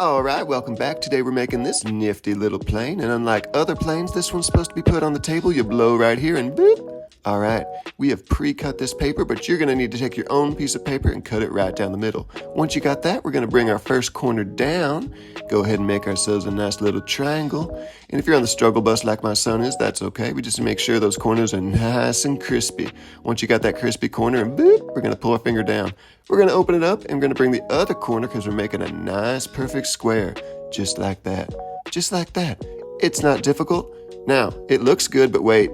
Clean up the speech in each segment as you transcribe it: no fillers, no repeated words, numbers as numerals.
Alright, welcome back. Today we're making this nifty little plane, and unlike other planes, this one's supposed to be put on the table. You blow right here and boop. Alright, we have pre-cut this paper, but you're going to need to take your own piece of paper and cut it right down the middle. Once you got that, we're going to bring our first corner down. Go ahead and make ourselves a nice little triangle. And if you're on the struggle bus like my son is, that's okay. We just make sure those corners are nice and crispy. Once you got that crispy corner, and boop, we're going to pull our finger down. We're going to open it up and we're going to bring the other corner because we're making a nice perfect square. Just like that. Just like that. It's not difficult. Now, it looks good, but wait.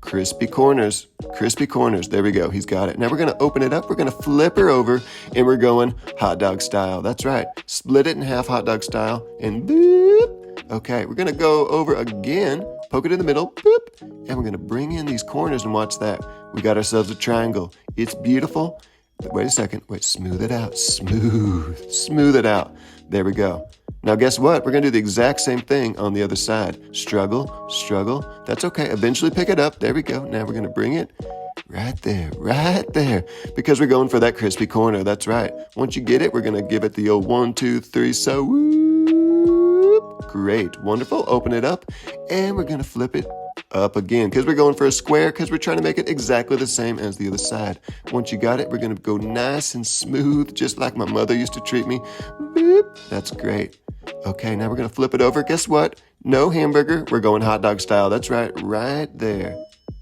Crispy corners. Crispy corners. There we go. He's got it. Now we're going to open it up. We're going to flip her over and we're going hot dog style. That's right. Split it in half hot dog style and boop. Okay, we're going to go over again. Poke it in the middle. Boop. And we're going to bring in these corners and watch that. We got ourselves a triangle. It's beautiful. Wait a second. Wait, smooth it out. Smooth it out. There we go. Now guess what? We're going to do the exact same thing on the other side. Struggle, struggle. That's okay. Eventually pick it up. There we go. Now we're going to bring it right there. Because we're going for that crispy corner. That's right. Once you get it, we're going to give it the old 1, 2, 3, so whoop. Great. Wonderful. Open it up. And we're going to flip it up again because we're going for a square because we're trying to make it exactly the same as the other side. Once you got it, we're going to go nice and smooth, just like my mother used to treat me. Boop. That's great. Okay, now we're going to flip it over. Guess what? No hamburger. We're going hot dog style. That's right. Right there.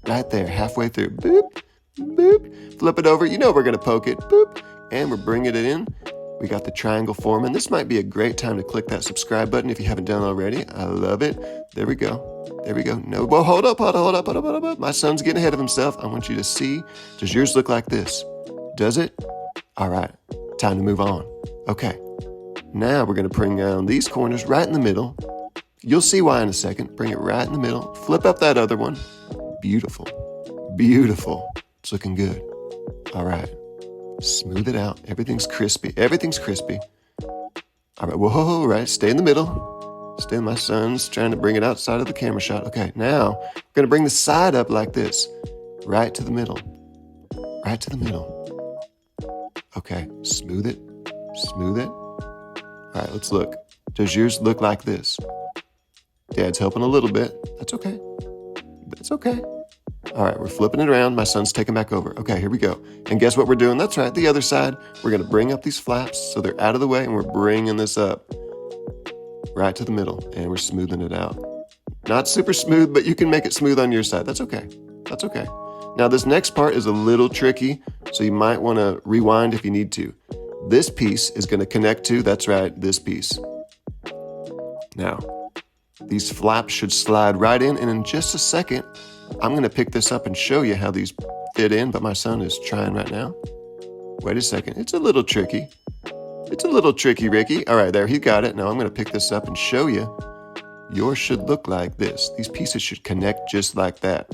Halfway through. Boop. Boop. Flip it over. You know we're going to poke it. Boop. And we're bringing it in. We got the triangle forming. This might be a great time to click that subscribe button if you haven't done already. I love it. There we go. No, well, hold up. My son's getting ahead of himself. I want you to see. Does yours look like this? Does it? All right. Time to move on. Okay. Now we're going to bring down these corners right in the middle. You'll see why in a second. Bring it right in the middle. Flip up that other one. Beautiful. It's looking good. All right. Smooth it out. Everything's crispy. All right. Whoa, right. Stay in the middle. My son's trying to bring it outside of the camera shot. Okay, now we're going to bring the side up like this. Right to the middle. Okay, smooth it. All right, let's look. Does yours look like this? Dad's helping a little bit. That's okay. All right, we're flipping it around. My son's taking back over. Okay, here we go. And guess what we're doing? That's right, the other side. We're going to bring up these flaps so they're out of the way, and we're bringing this up right to the middle, and we're smoothing it out. Not super smooth, but you can make it smooth on your side. That's okay. Now, this next part is a little tricky, so you might want to rewind if you need to. This piece is going to connect to, that's right, this piece. Now, these flaps should slide right in, and in just a second, I'm going to pick this up and show you how these fit in, but my son is trying right now. Wait a second. It's a little tricky, Ricky. All right, there, he got it. Now I'm going to pick this up and show you. Yours should look like this. These pieces should connect just like that.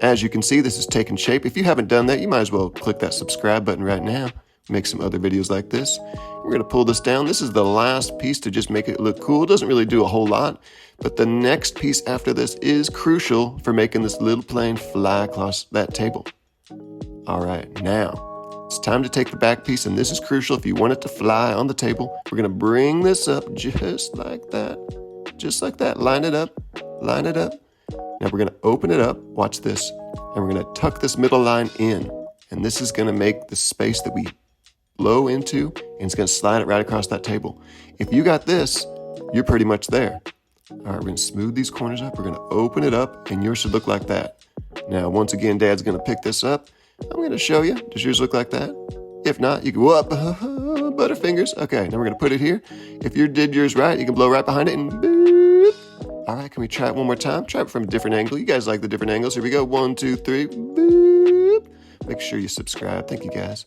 As you can see, this is taking shape. If you haven't done that, you might as well click that subscribe button right now. Make some other videos like this. We're going to pull this down. This is the last piece to just make it look cool. It doesn't really do a whole lot, but the next piece after this is crucial for making this little plane fly across that table. All right, now it's time to take the back piece, and this is crucial if you want it to fly on the table. We're going to bring this up just like that. Line it up. Now we're going to open it up. Watch this. And we're going to tuck this middle line in, and this is going to make the space that we blow into, and it's going to slide it right across that table. If you got this, you're pretty much there. All right, we're going to smooth these corners up. We're going to open it up, and yours should look like that. Now, once again, Dad's going to pick this up. I'm going to show you. Does yours look like that? If not, you can go up, butterfingers. Okay, now we're going to put it here. If you did yours right, you can blow right behind it and boop. All right, can we try it one more time? Try it from a different angle. You guys like the different angles. Here we go. 1, 2, 3, boop. Make sure you subscribe. Thank you, guys.